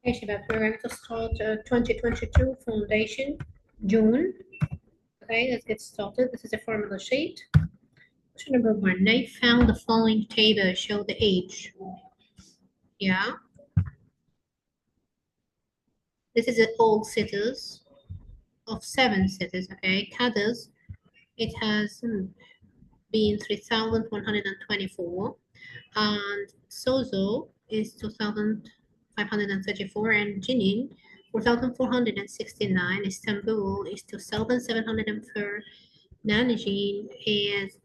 Okay, Shabab, we're going to start 2022 foundation, June. Okay, let's get started. This is a formula sheet. Question number one, they found the following table show the age. Yeah, this is all cities of 7 cities. Okay, Cadiz, it has been 3,124, and Sozo is 2,534, and Jenin 4,469. Istanbul is 2,704. Nanjing is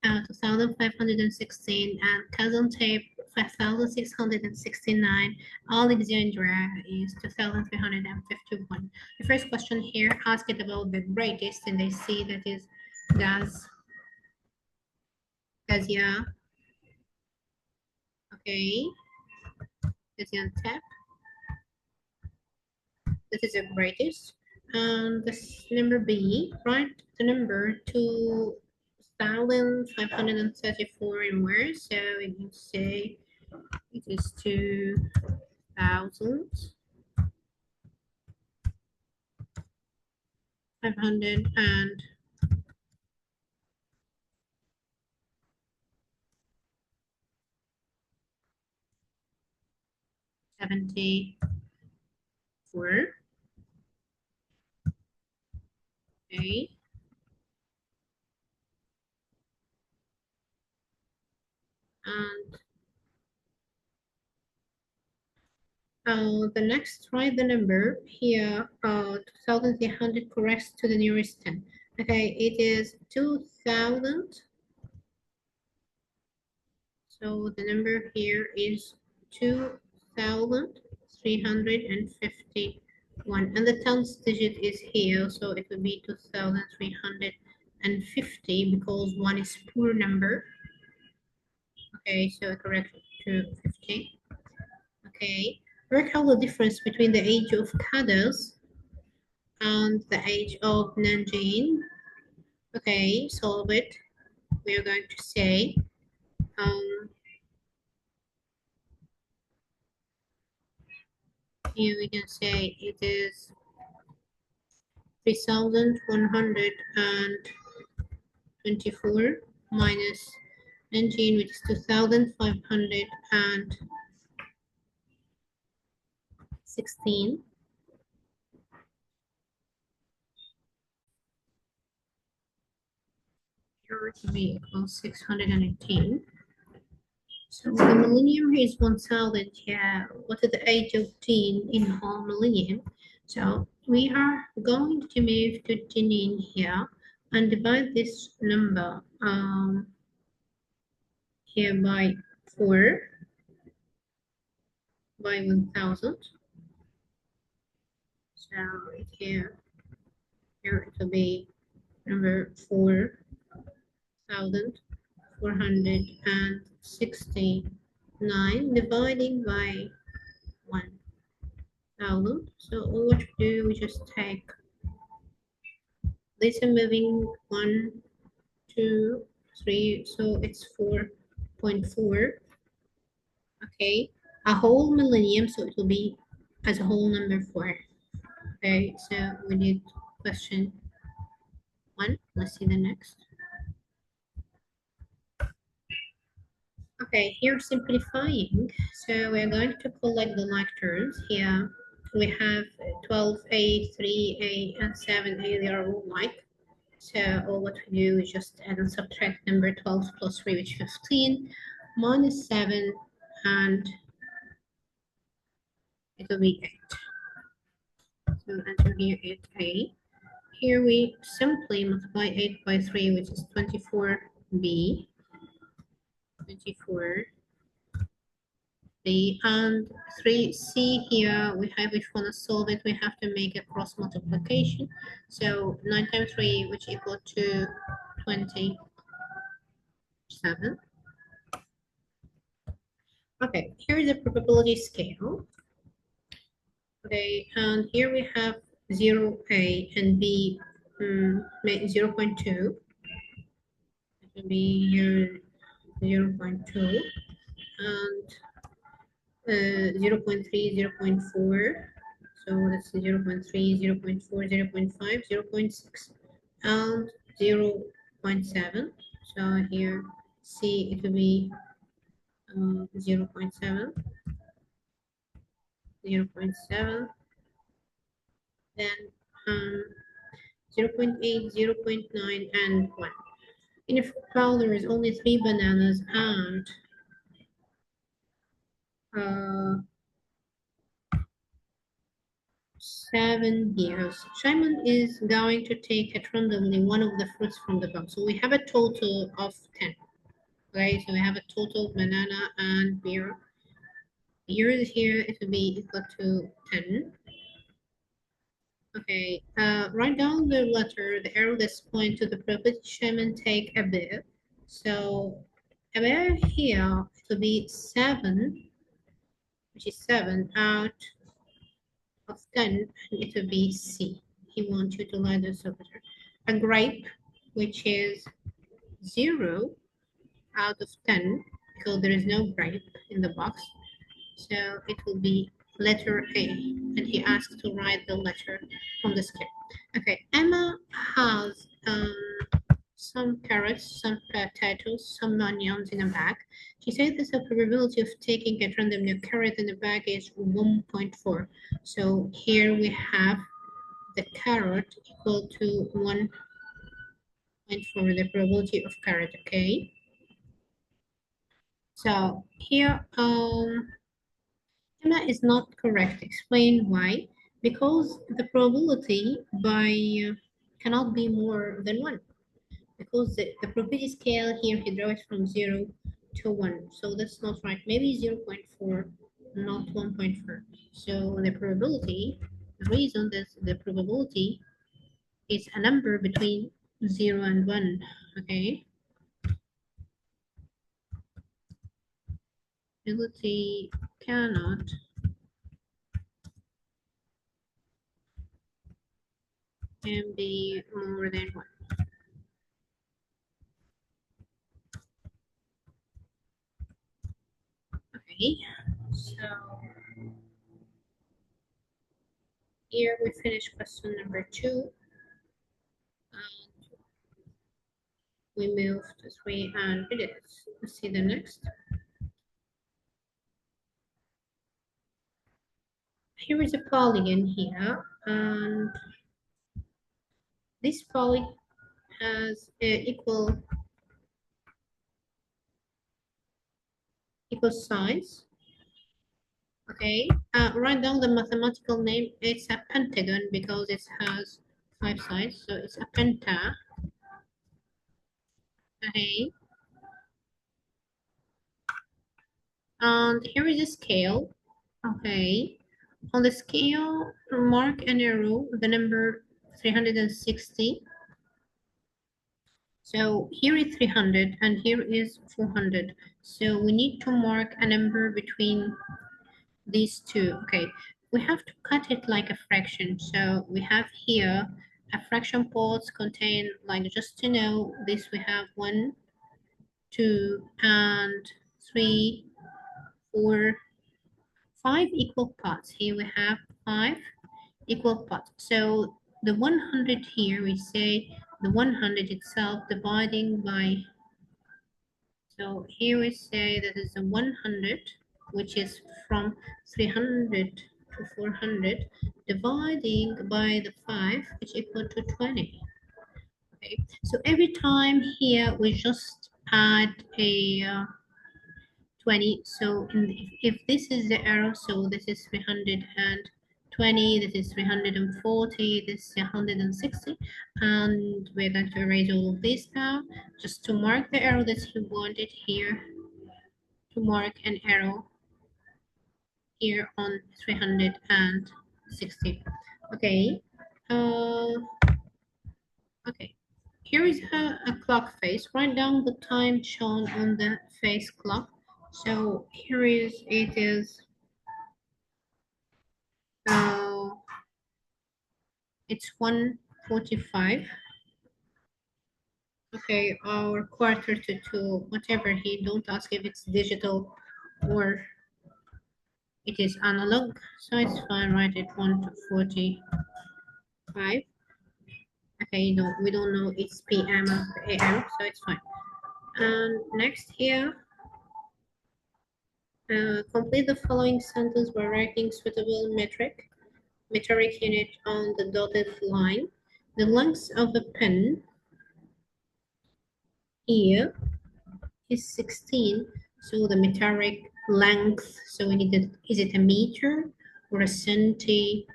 2,516, and Gaziantep 5,669. Alexandria is 2,351. The first question here asked about the greatest, and they see that is Gazia. Okay, Gaziantep. This is the greatest. And this number B, right? The number 2,534 in where? So we can say it is 2,574. Okay. And the next, write the number here, 2,300 corrects to the nearest 10. Okay, it is 2,000. So the number here is 2,351. And the 10th digit is here, so it will be 2,350 because 1 is poor number. Okay, so correct to 50. Okay, work out the difference between the age of Cadiz and the age of Nanjing. Okay, solve it. We are going to say here we can say it is 3,124 minus Nanjing, which is 2,516. Here to be equals 618. So the millennium is 1,000. Yeah, what is the age of Jean in whole millennium? So we are going to move to Jean here and divide this number here by 4 by 1,000. So here it will be number 4,469 dividing by 1,000. So all what we do, we just take this and moving 1, 2, 3, so it's 4.4. Okay, a whole millennium, so it will be as a whole number 4. Okay, so we did question 1. Let's see the next. Okay, here simplifying. So we're going to collect the like terms. Here we have 12a, 3a, and 7a. They are all like. So all what we do is just add and subtract number 12 plus 3, which is 15, minus 7, and it will be 8. So answer here is 8. Here we simply multiply 8 by 3, which is 24b. 24 B and 3c here we have, if we want to solve it, we have to make a cross multiplication. So 9 times 3, which equal to 27. Okay, here's the probability scale. Okay, and here we have 0a and b 0.2. It will be here 0.2, and 0.3, 0.4. So that's 0.3, 0.4, 0.5, 0.6, and 0.7. So here, C, it will be 0.7, 0.7, then um, 0.8, 0.9, and 1. In a fruit bowl, there is only 3 bananas and uh, 7 years. Simon is going to take at randomly one of the fruits from the box. So we have a total of 10. Okay, so we have a total banana and beer. Beer is here, it will be equal to 10. Okay, write down the letter, the arrow that's point to the property Simon take a beer. So a beer here, it will be 7, which is 7 out of 10, and it will be C. He wants you to line this over there. A grape, which is 0 out of 10, because there is no grape in the box. So it will be letter A, and he asked to write the letter from the scale. Okay, Emma has some carrots, some potatoes, some onions in a bag. She said there's a probability of taking at random a carrot in the bag is 1.4. So here we have the carrot equal to 1.4, the probability of carrot, okay? So here, Emma is not correct. Explain why. Because the probability by cannot be more than 1. Because the probability scale here, he draws from 0 to 1. So that's not right. Maybe 0.4, not 1.4. So the probability, the reason that the probability is a number between 0 and 1. Okay. Probability cannot can be more than 1. Okay. So here we finish question number 2. And we move to 3 and read it. Let's see the next. Here is a polygon here, and this polygon has equal size. Okay, write down the mathematical name. It's a pentagon because it has 5 sides, so it's a penta. Okay, and here is a scale. Okay, on the scale, mark an arrow, the number 360. So here is 300 and here is 400. So we need to mark a number between these two. Okay, we have to cut it like a fraction. So we have here a fraction pots contain, like, just to know this, we have 1, 2, and 3, 4, 5 equal parts. Here we have 5 equal parts. So the 100 here, we say the 100 itself dividing by, so here we say that is a 100, which is from 300 to 400, dividing by the 5, which equal to 20. Okay, so every time here we just add a 20. So if this is the arrow, so this is 320, this is 340, this is 160, and we're going to erase all of this now, just to mark the arrow that you wanted here, to mark an arrow here on 360. Okay. Okay. Here is a clock face. Write down the time shown on the face clock. So here is, it is uh, it's 1:45. Okay, or quarter to 2, whatever. He don't ask if it's digital or it is analog, so it's fine. Write it 1 to 45. Okay, no, we don't know it's PM or AM, so it's fine. And next here, complete the following sentence by writing suitable metric unit on the dotted line. The length of a pen here is 16, so the metric length, so we need to, is it a meter or a centi?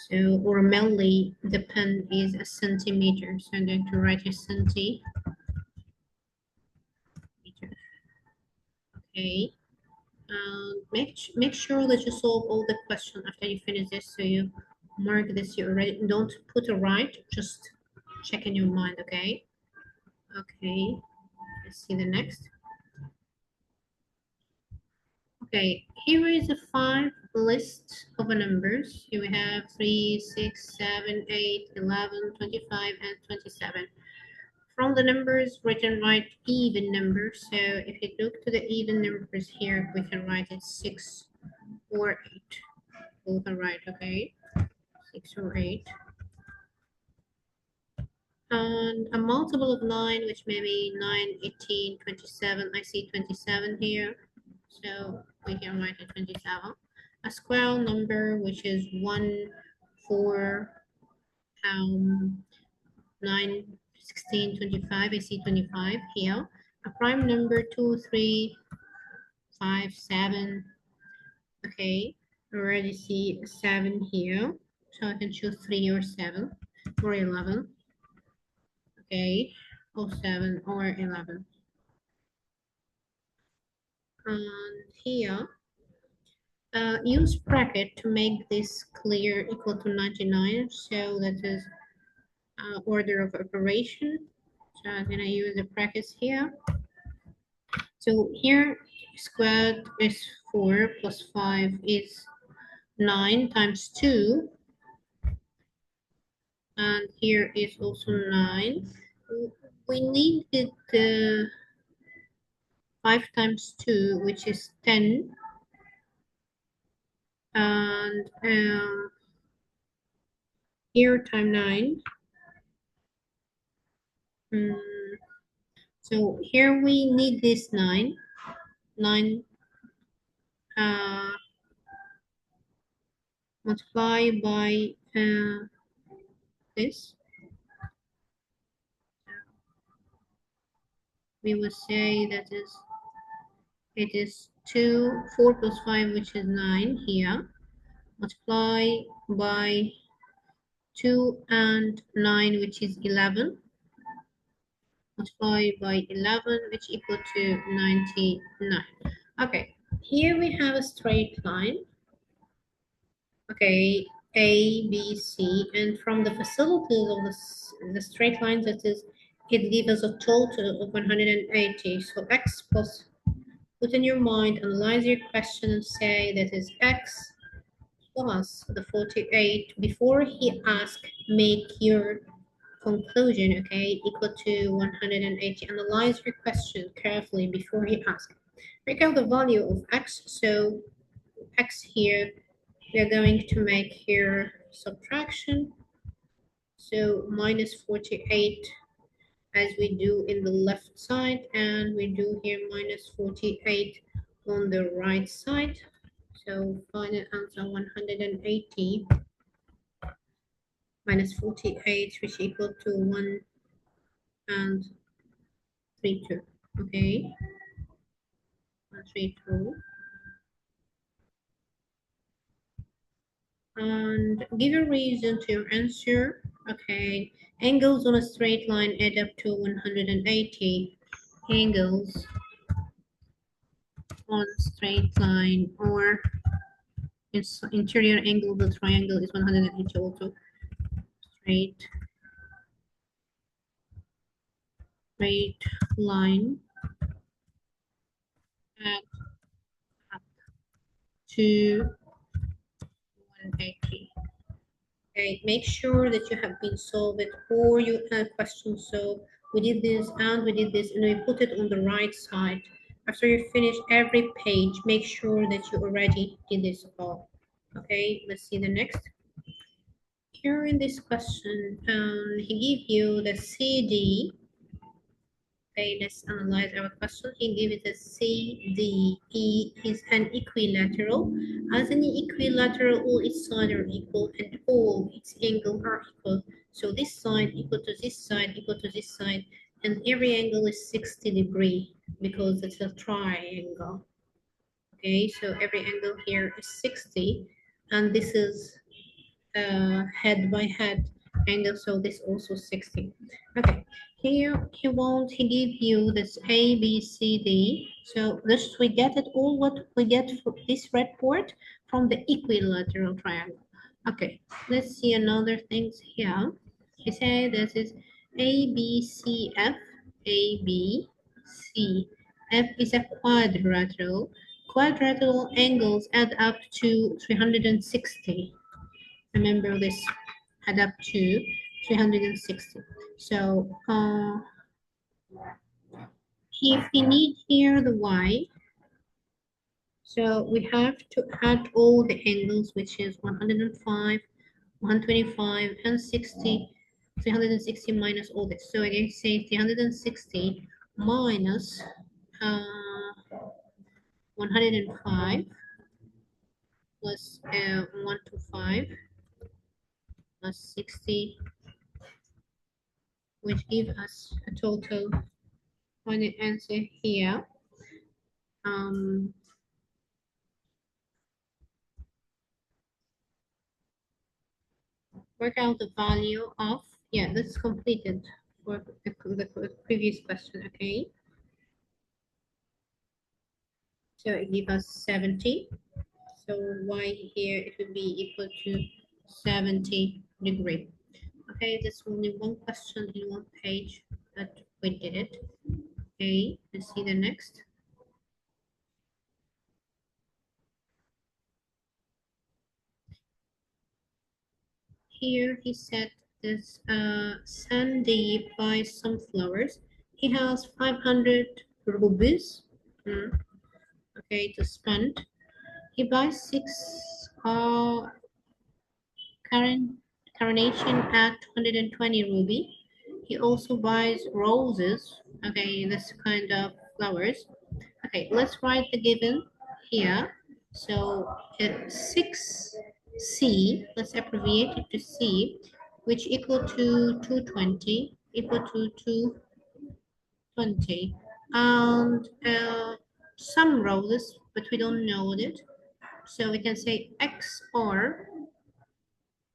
So, or a milli, the pen is a centimeter, so I'm going to write a centimeter. Okay. Make sure that you solve all the questions after you finish this. So you mark this. You already don't put a right. Just check in your mind. Okay. Okay. Let's see the next. Okay. Here is a 5 list of numbers. Here we have 3, 6, 7, 8, 11, 25, and 27. From the numbers written, write even numbers. So if you look to the even numbers here, we can write it 6 or 8. Both are right, okay? 6 or 8. And a multiple of 9, which may be 9, 18, 27. I see 27 here, so we can write it 27. A square number, which is 1, 4, 9, 16, 25. I see 25 here. A prime number, 2, 3, 5, 7. Okay, I already see 7 here, so I can choose 3 or 7 or 11. Okay, or 7 or 11. And here, use bracket to make this clear equal to 99. So that is order of operation. So I'm gonna use the brackets here. So here, squared is 4 plus 5 is 9 times 2. And here is also 9. We need it 5 times 2, which is 10. And here time 9. So here we need this 9. 9 multiply by this. We will say that is it is 2, 4 plus 5, which is 9 here. Multiply by 2 and 9, which is 11. Multiply by 11, which equal to 99. Okay, here we have a straight line. Okay, A, B, C, and from the facilities of the straight lines, that is, it gives us a total of 180. So X plus, put in your mind, analyze your question and say that is X plus the 48. Before he asks, make your conclusion, okay, equal to 180. Analyze your question carefully before he asks. Work out the value of X. So X here, we are going to make here subtraction. So minus 48 as we do in the left side, and we do here minus 48 on the right side. So final answer 180 minus 48, which equal to 1 and 32. Okay, 132. And give a reason to your answer. Okay, angles on a straight line add up to 180. Angles on straight line, or its interior angle of the triangle is 180 also. Straight line add up to 180. Okay, make sure that you have been solved or you have questions. So we did this and we did this, and we put it on the right side. after you finish every page, make sure that you already did this all. Okay, let's see the next. Here in this question, he give you the CD. Okay, let's analyze our question. He gives it a CDE is an equilateral. As an equilateral, all its sides are equal and all its angles are equal. So this side equal to this side equal to this side, and every angle is 60 degrees because it's a triangle. Okay, so every angle here is 60, and this is head by head angle, so this also 60. Okay, here he give you this A, B, C, D. So this we get it all what we get for this red part from the equilateral triangle. Okay, let's see another things here. He say this is A, B, C, F, A, B, C. F is a quadrilateral. Quadrilateral angles add up to 360. Remember this, add up to 360. So if we need here the y, so we have to add all the angles, which is 105, 125, and 60, 360 minus all this. So again, say 360 minus 105 plus 125 plus 60, which give us a total when the answer here. Um, work out the value of, yeah, that's completed for the previous question, okay? So it gives us 70. So y here, it would be equal to 70 degree. Okay, there's only one question in one page that we did it. Okay, let's see the next. Here he said this Sandy buys some flowers. He has 500 rupees, okay, to spend. He buys six current carnation at 120 ruby. He also buys roses, okay, this kind of flowers. Okay, let's write the given here. So 6C, let's abbreviate it to C, which equal to 220, equal to 220. And some roses, but we don't know it. So we can say XR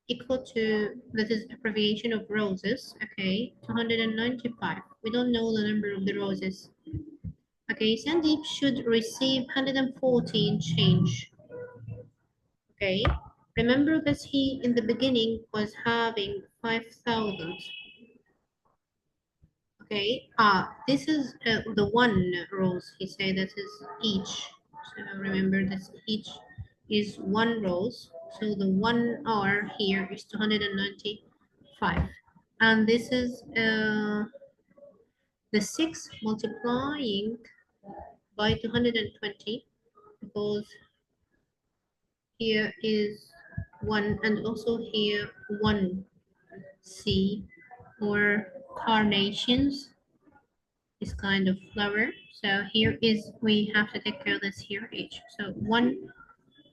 equal to, that is abbreviation of roses, okay, 295. We don't know the number of the roses. Okay, Sandeep should receive 114 change. Okay, remember that he in the beginning was having 5,000. Okay, this is the one rose. He said that is each. So remember that each is one rose. So the 1 hour here is 295. And this is the 6 multiplying by 220, because here is 1 and also here 1C, or carnations, this kind of flower. So here is, we have to take care of this here each. So one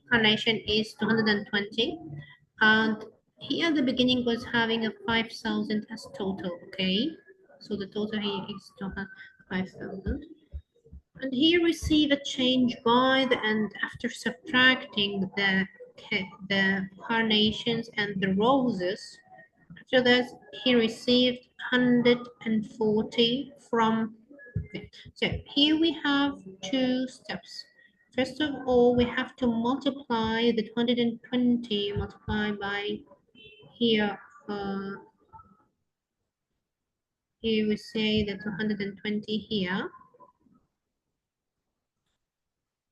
carnation is 220, and he at the beginning was having a 5,000 as total, okay? So the total here is 5,000. And he received a change by the end after subtracting the carnations and the roses. After that, he received 140 from them. So here we have two steps. First of all, we have to multiply the 220 multiplied by here. Here we say that 220 here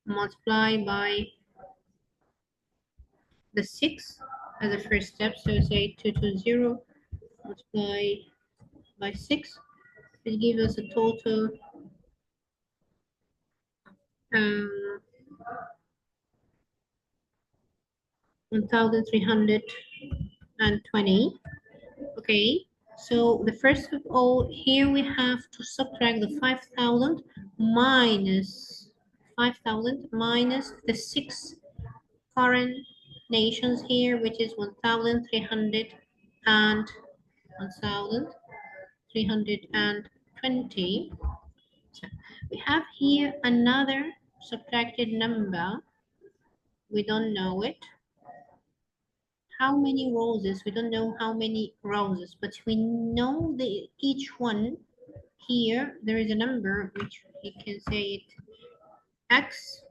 multiplied by the 6 as the first step. So say 220 multiply by 6. It gives us a total um, 1320. Okay, so the first of all, here we have to subtract the 5,000 minus 5,000 minus the six current nations here, which is 1,300 and 1,320. So we have here another subtracted number. We don't know it. How many roses? We don't know how many roses, but we know the each one here. There is a number which we can say it x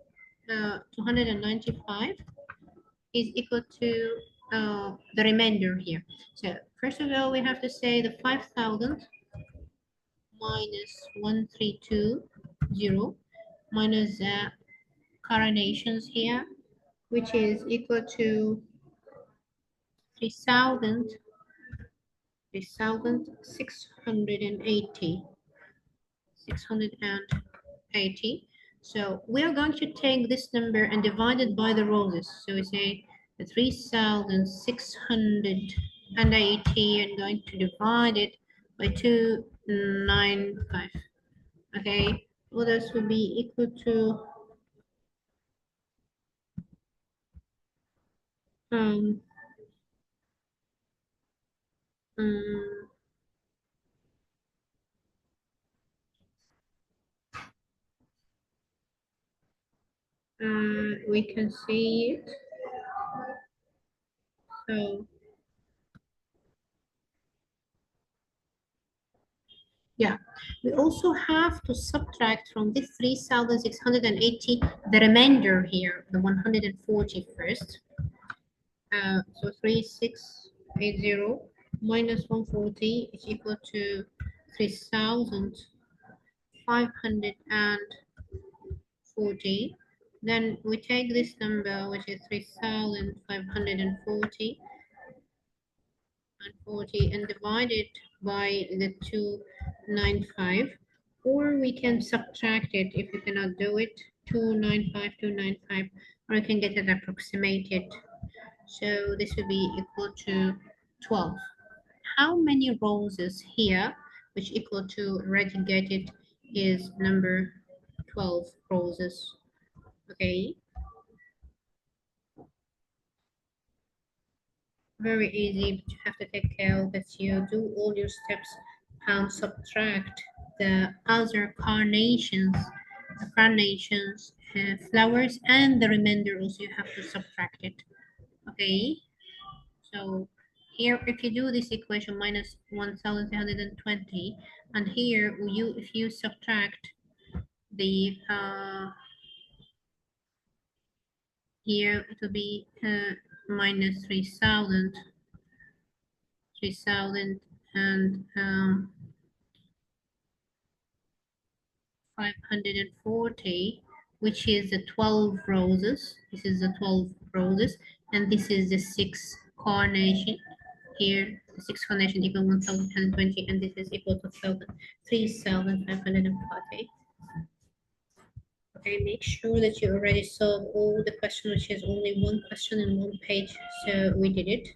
295 is equal to the remainder here. So first of all, we have to say the 5,000 minus 1320 minus the coronations here, which is equal to 3,000, 3,680. 680. So we are going to take this number and divide it by the roses. So we say 3,680 and going to divide it by 295. Okay, well, this will be equal to um, um we can see it. So yeah, we also have to subtract from this 3,680 the remainder here, the 140 first. So 3,680 minus 140 is equal to 3,540. Then we take this number, which is 3,540 and divide it by the 295, or we can subtract it if we cannot do it, 295, or we can get it approximated. So this will be equal to 12. How many roses here, which equal to relegated, is number 12 roses? Okay, very easy, but you have to take care that you do all your steps and subtract the other carnations, flowers, and the remainder also you have to subtract it. Okay, so here if you do this equation minus 1,320, and here if you subtract the here it will be minus 3,000 and 540, which is the 12 roses. This is the 12 roses, and this is the 6 carnation. Here, the 6 carnation equal 1,120, and this is equal to 3,540. Okay, make sure that you already solve all the questions, which is only one question in one page. So we did it.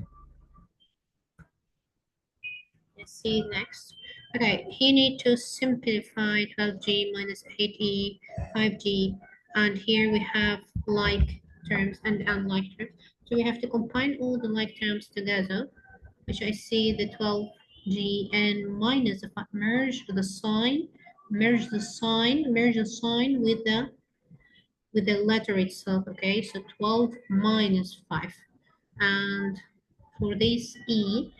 Let's see next. Okay, he need to simplify 12g minus 8e 5g, and here we have like terms and unlike terms. So we have to combine all the like terms together, which I see the 12g and minus the merge the sign, merge the sign with the letter itself. Okay, so 12 minus 5, and for this e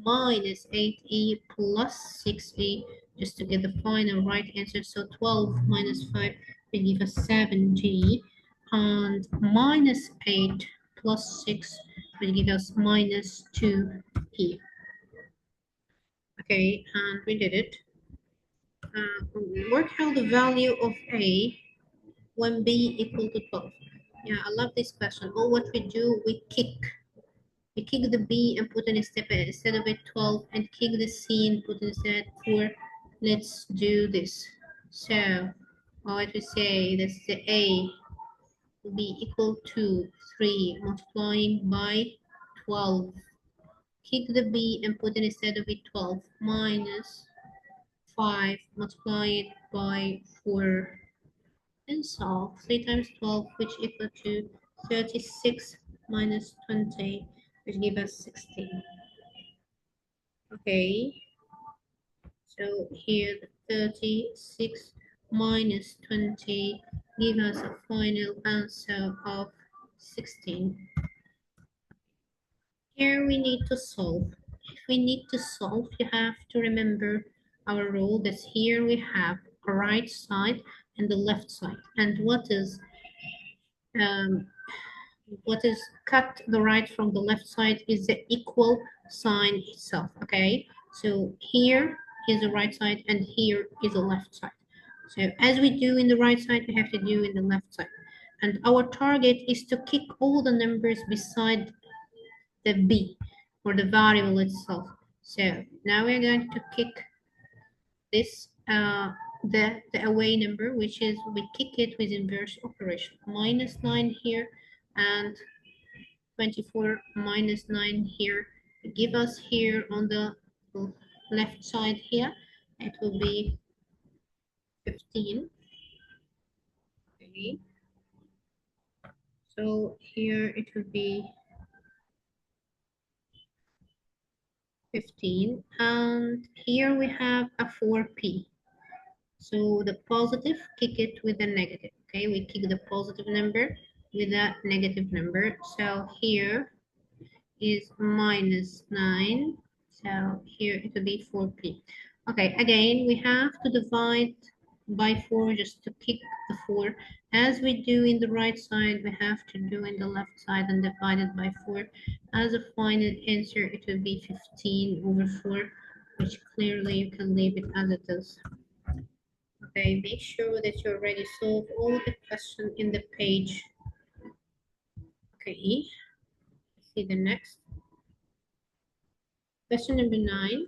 minus 8e plus 6e, just to get the final right answer. So 12 minus 5 will give us 7g, and minus 8 plus 6 will give us minus 2 here. Okay, and we did it. Work out the value of a when b equal to 12. Yeah, I love this question. All what we do, we kick the B and put in a step instead of it 12, and kick the C and put instead 4. Let's do this. So or what we say, that's the A will be equal to 3 multiplying by 12. Kick the B and put it instead of it 12 minus 5 multiplied by 4 and solve 3 times 12, which equal to 36 minus 20, which give us 16. Okay, so here the 36 minus 20 give us a final answer of 16. Here we need to solve. If we need to solve, you have to remember our rule that here we have a right side and the left side. And um, what is cut the right from the left side is the equal sign itself. Okay, so here is the right side and here is the left side. So as we do in the right side, we have to do in the left side. And our target is to kick all the numbers beside the b or the variable itself. So now we're going to kick this the away number, which is we kick it with inverse operation. Minus 9 here and 24 minus 9 here. Give us here on the left side here, it will be 15. Okay. So here it will be 15, and here we have a 4p. So the positive, kick it with a negative. Okay, we kick the positive number with a negative number. So here is minus 9. So here it will be 4p. Okay, again, we have to divide by 4 just to kick the 4. As we do in the right side, we have to do in the left side and divide it by 4. As a final answer, it will be 15 over 4, which clearly you can leave it as it is. Okay, make sure that you already solved all the questions in the page. Okay, let's see the next. Question number 9.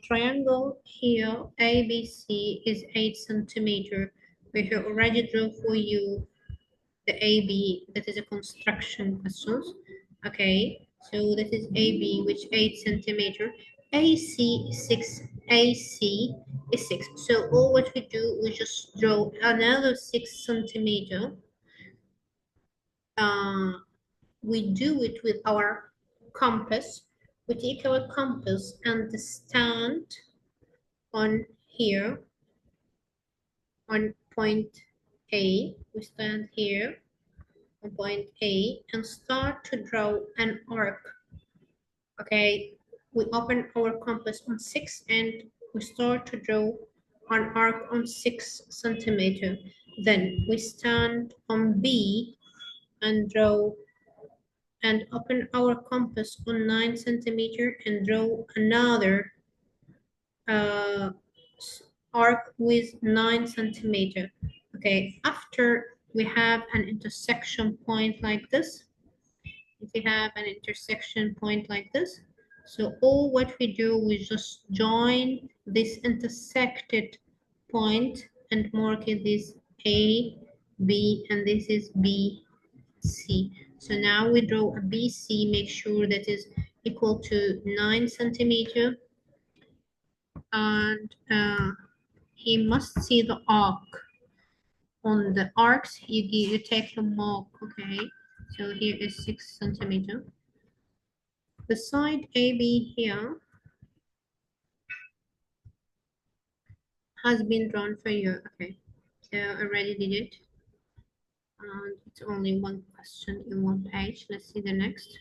Triangle here ABC is 8 centimeter. We have already drawn for you the AB, that is a construction questions. Okay, so that is AB, which 8 centimeter. AC is 6. AC is 6. So all what we do, we just draw another 6 centimeter. We do it with our compass. We take our compass and stand on here on point A. We stand here on point A and start to draw an arc. Okay, we open our compass on 6 and we start to draw an arc on 6 centimeter. Then we stand on B and draw and open our compass on 9 centimeter and draw another uh, arc with 9 centimeter. Okay, after we have an intersection point like this, if we have an intersection point like this, so all what we do, we just join this intersected point and mark it this A, B, and this is B, C. So now we draw a BC, make sure that is equal to 9 centimeter, and he must see the arc. On the arcs, you take the mark, okay? So here is 6 centimeter. The side AB here has been drawn for you, okay? So I already did it. And it's only one question in one page. Let's see the next.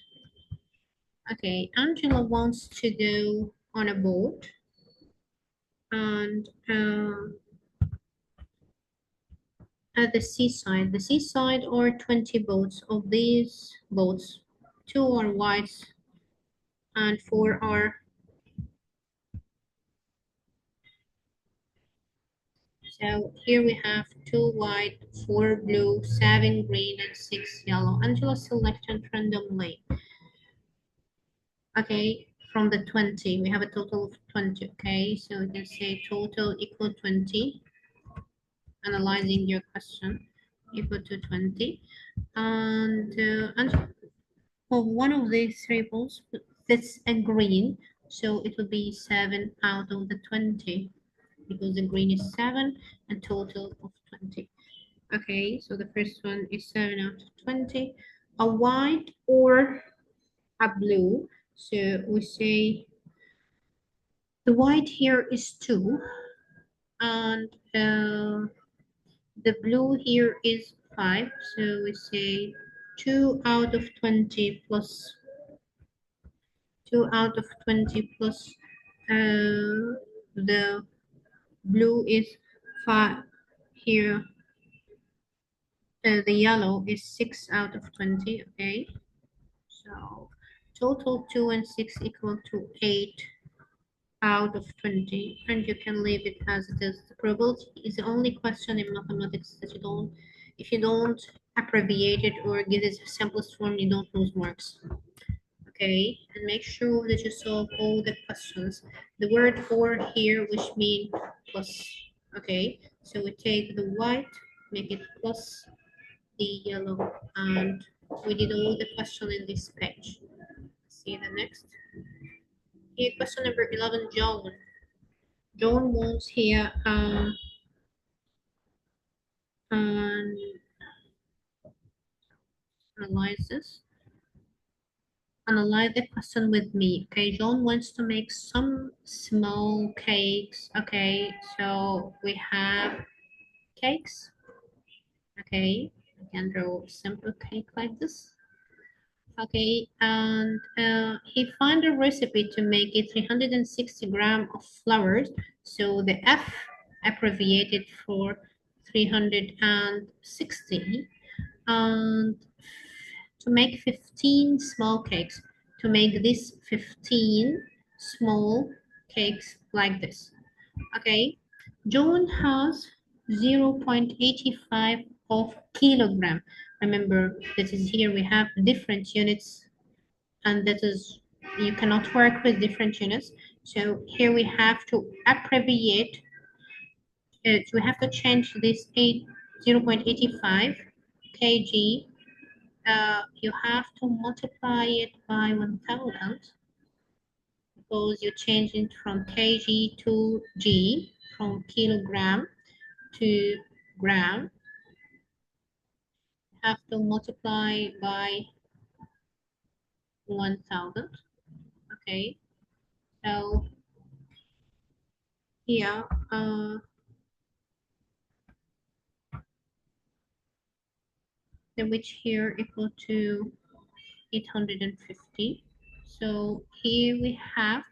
Okay, Angela wants to go on a boat, and at the seaside are 20 boats. Of these boats, 2 are white and 4 are, so here we have 2 white, 4 blue, 7 green, and 6 yellow. Angela selected randomly. Okay, from the 20. We have a total of 20, okay? So we can say total equal 20. Analyzing your question equal to 20. And for one of these variables that's a green, so it will be 7 out of the 20 because the green is 7 and total of 20. Okay, so the first one is 7 out of 20. A white or a blue. So we say the white here is 2 and the blue here is 5. So we say 2 out of 20 plus 2 out of 20 plus the blue is 5 here. The yellow is 6 out of 20, okay? So total 2 and 6 equal to 8 out of 20, and you can leave it as it is. The probability is the only question in mathematics that if you don't abbreviate it or give it the simplest form, you don't lose marks. Okay, and make sure that you solve all the questions. The word or here, which mean plus. Okay, so we take the white, make it plus the yellow, and we did all the question in this page. See the next. Here, question number 11, John. John wants here and analyze this. Analyze the question with me. Okay, John wants to make some small cakes. Okay, so we have cakes. Okay, I can draw a simple cake like this. Okay, and he found a recipe to make it 360 grams of flour. So the F abbreviated for 360, and to make 15 small cakes. To make this 15 small cakes like this. Okay, John has 0.85 of kilogram. Remember, that is here we have different units, and that is you cannot work with different units. So here we have to abbreviate it. We have to change this 0.85 kg. You have to multiply it by 1000 because you change it from kg to g, from kilogram to gram. Have to multiply by 1000. Okay, so here which here equal to 850. So here we have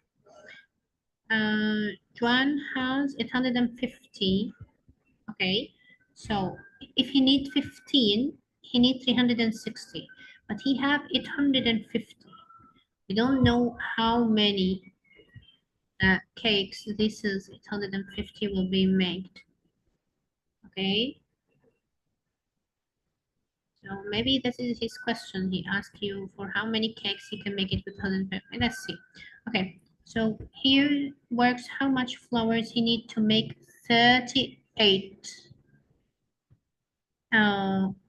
Juan has 850. Okay, so if he need 15, he need 360, but he have 850. We don't know how many cakes this is 850 will be made. Okay, so maybe this is his question. He asked you for how many cakes he can make it with 150. Let's see. Okay, so here works how much flours he need to make 38.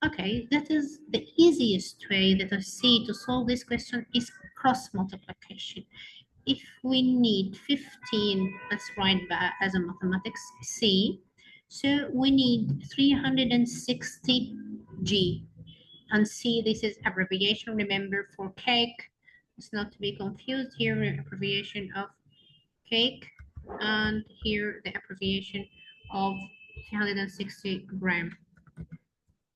Okay, that is the easiest way that I see to solve this question is cross multiplication. If we need 15, let's write that as a mathematics C. So we need 360 G. And C, this is abbreviation, remember, for cake. It's not to be confused here, abbreviation of cake. And here, the abbreviation of 360 gram.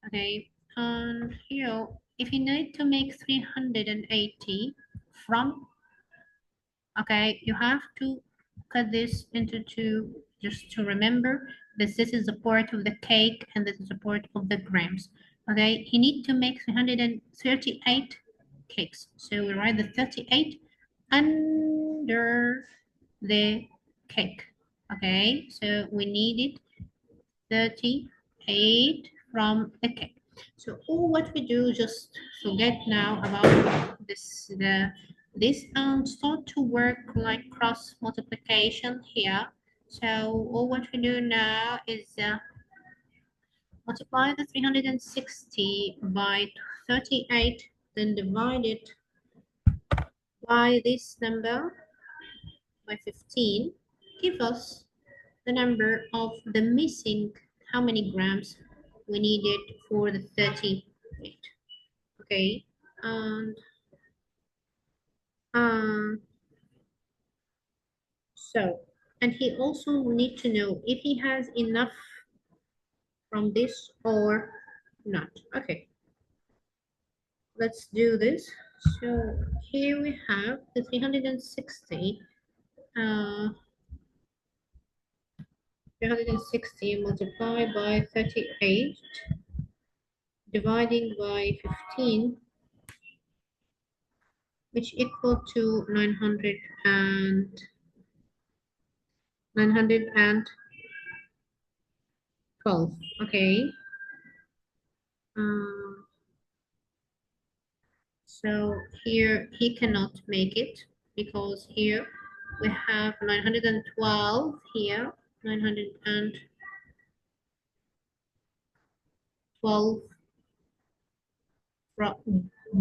Okay, and here, if you need to make 380 from, okay, you have to cut this into two, just to remember that this is a part of the cake and this is a part of the grams. Okay, you need to make 338 cakes. So we write the 38 under the cake. Okay, so we needed 38 from the cake. So all what we do, just forget now about this, the this start to work like cross multiplication here. So all what we do now is multiply the 360 by 38, then divide it by this number by 15, give us the number of the missing, how many grams we needed for the 38. Okay, and um, so, and he also need to know if he has enough from this or not. Okay, let's do this. So here we have the 360, 360 multiplied by 38, dividing by 15, which equal to 912. Okay. Um, so here he cannot make it because here we have 912 here, 912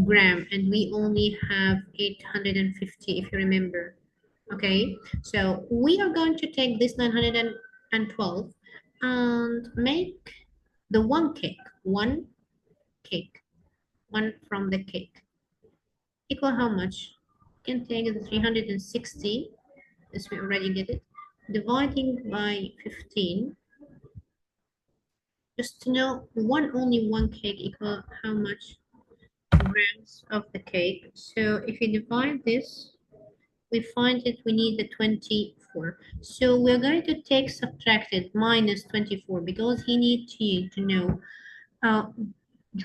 gram, and we only have 850 if you remember. Okay, so we are going to take this 912 and make the cake, one from the cake equal how much? You can take the 360, as we already get it, dividing by 15, just to know only one cake equal how much grams of the cake. So if you divide this, we find that we need the 24. So we're going to take subtracted minus 24 because he needs to know. Uh,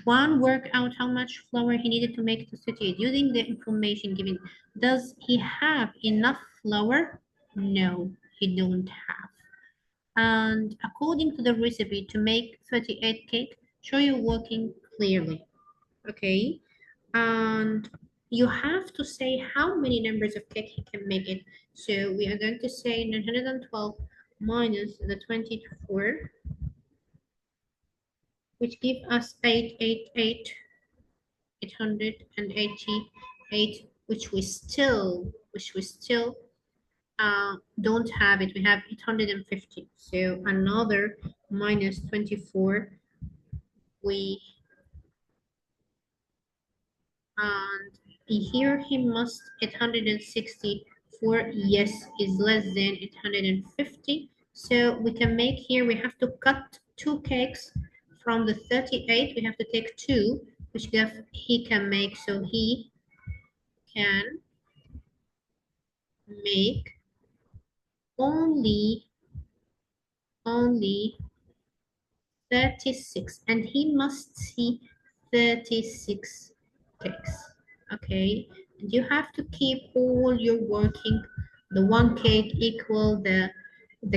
Juan worked out how much flour he needed to make the 38 using the information given. Does he have enough flour? No, he don't have. And according to the recipe to make 38 cake, show you working clearly. Okay, and you have to say how many numbers of cake he can make it. So we are going to say 912 minus the 24, which give us 888, which we still don't have it. We have 850. So another minus 24, we and here he must 864, yes, is less than 850. So we can make here, we have to cut two cakes from the 38. We have to take two, which he can make. So he can make only only 36, and he must see 36 cakes. Okay, and you have to keep all your working, the one cake equal the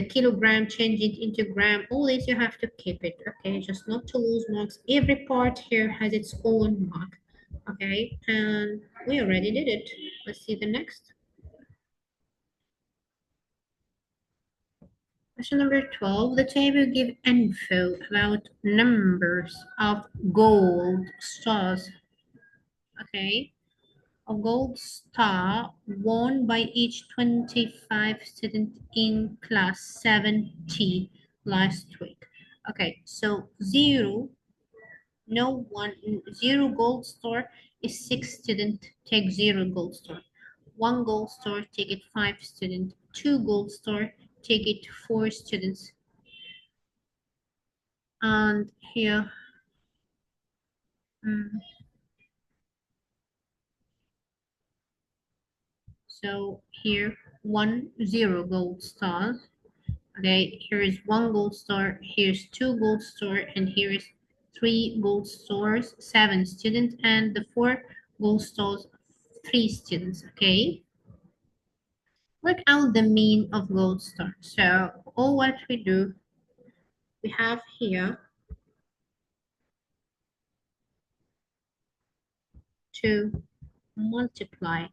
kilogram, change it into gram, all this you have to keep it. Okay, just not to lose marks. Every part here has its own mark. Okay, and we already did it. Let's see the next. Question number 12. The table give info about numbers of gold stars. Okay. A gold star won by each 25 students in class 7T last week. Okay, so zero, no one, zero gold star is 6 students, take 0 gold star. 1 gold star, take it 5 students. 2 gold star, take it 4 students. And here, so here 1 0 gold stars. Okay, here is 1 gold star, here's 2 gold star, and here is 3 gold stars, 7 students, and the 4 gold stars, 3 students. Okay, work out the mean of gold stars. So all what we do, we have here to multiply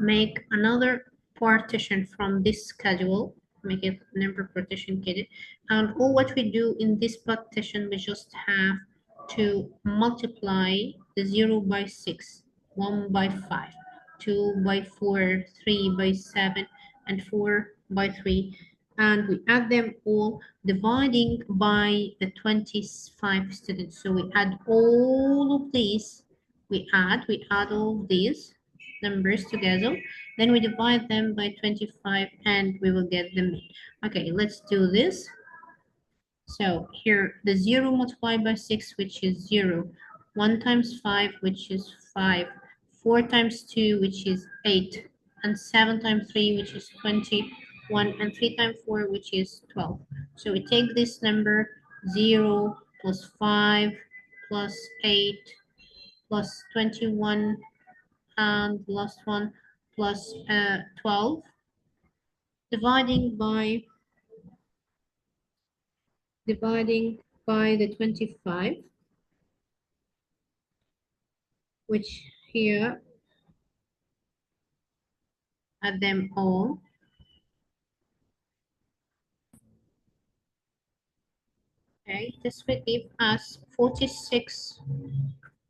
make another partition from this schedule, make it number partition kit, and all what we do in this partition, we just have to multiply the 0 by 6, 1 by 5, 2 by 4, 3 by 7, and 4 by 3, and we add them all dividing by the 25 students. So we add all of these, we add all of these numbers together, then we divide them by 25 and we will get the mean. Okay, let's do this. So here the 0 multiplied by 6, which is 0, 1 times 5, which is 5, 4 times 2, which is 8, and 7 times 3, which is 21, and 3 times 4, which is 12. So we take this number 0 plus 5 plus 8 plus 21 and last one plus 12, dividing by the 25, which here add them all. Okay, this will give us 46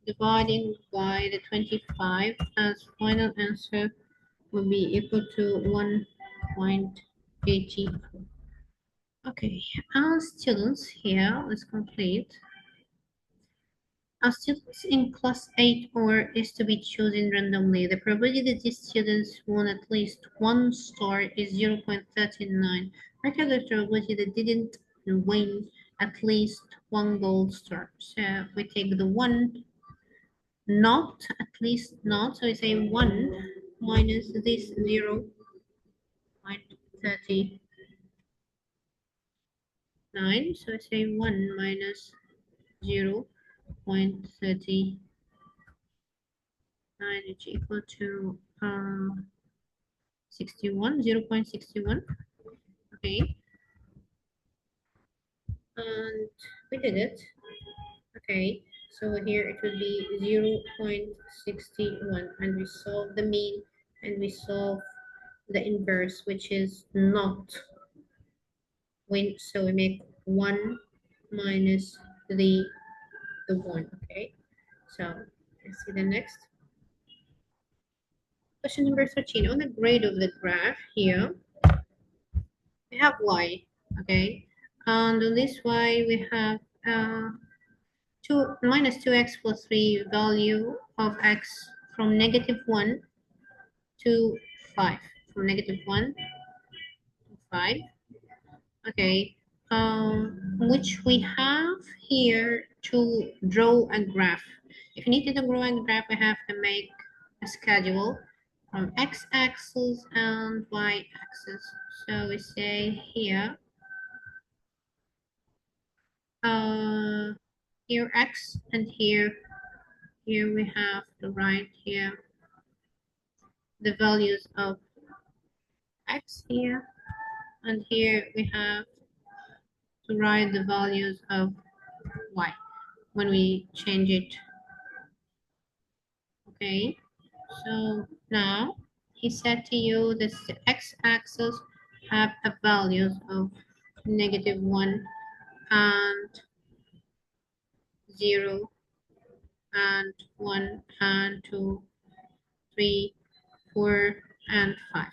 dividing by the 25, as final answer will be equal to 1.80. Okay, our students here, let's complete. Our students in class 8 or is to be chosen randomly. The probability that these students won at least one star is 0.39. Record the probability that didn't win at least one gold star. So we take the one, not, at least not. So we say 1 minus this 0.39. So we say 1 minus 0.39 is equal to 61, 0.61. Okay, and we did it. Okay, so here it will be 0.61, and we solve the mean and we solve the inverse, which is not when, so we make 1 minus the 1. Okay, so let's see the next question. Number 13. On the grade of the graph here we have y. Okay, and on this y we have 2 minus 2x plus 3, value of x from -1 to 5, from -1 to 5. Okay, which we have here to draw a graph. If you need to draw a graph, we have to make a schedule from x-axis and y-axis. So we say here, here x, and here we have to write here the values of x here, and here we have to write the values of y when we change it. Okay, so now he said to you that the x-axis have a values of -1 and 0 and 1 and 2, 3, 4, and 5.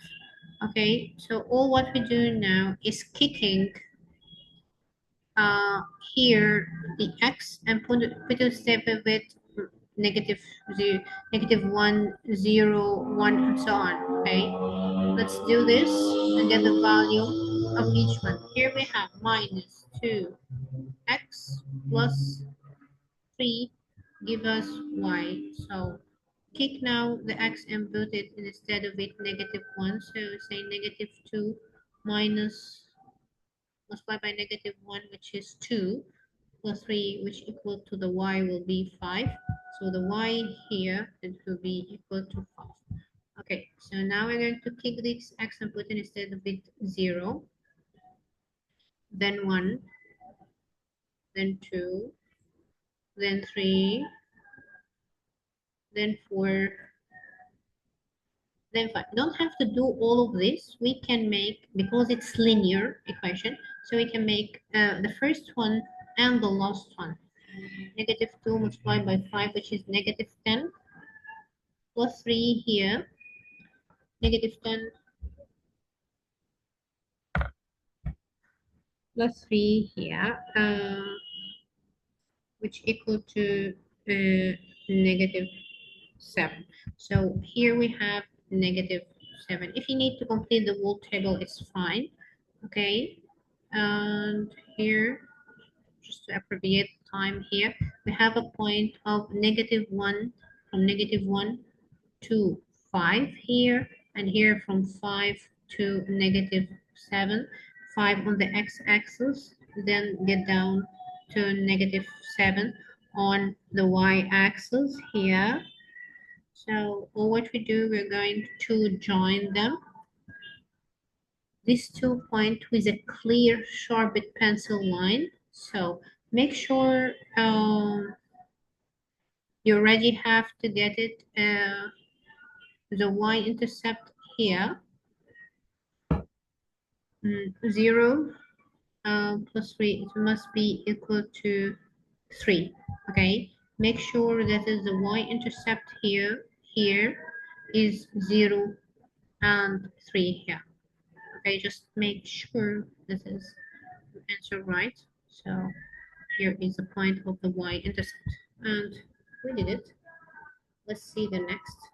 Okay, so all what we do now is kicking here the x and put a step of it negative 0, -1, 0, 1, and so on. Okay, let's do this and get the value of each one. Here we have minus 2x plus 3 give us y. So kick now the x and put it instead of it -1. So say -2 minus multiplied by -1, which is 2, plus 3, which equal to the y will be 5. So the y here, it will be equal to 5. Okay, so now we're going to kick this x and put it instead of it 0, then 1, then 2, then 3, then 4, Then fine. Don't have to do all of this. We can make, because it's linear equation, so we can make the first one and the last one. Negative 2 multiplied by 5, which is negative 10, plus 3 here, negative 10 plus 3 here, which equal to negative 7. So here we have negative 7. If you need to complete the whole table, it's fine. Okay. And here, just to abbreviate time here, we have a point of negative 1, from negative 1 to 5 here, and here from 5 to negative 7. 5 on the x-axis, then get down to negative 7 on the y-axis here. So what we do, we're going to join them, these 2 points, with a clear sharpened pencil line. So make sure you already have to get it, the y-intercept here, 0 plus 3, it must be equal to 3. Okay, make sure that is the y-intercept here is 0 and 3 here. Okay, just make sure this is the answer right. So here is the point of the y-intercept, and we did it. Let's see the next.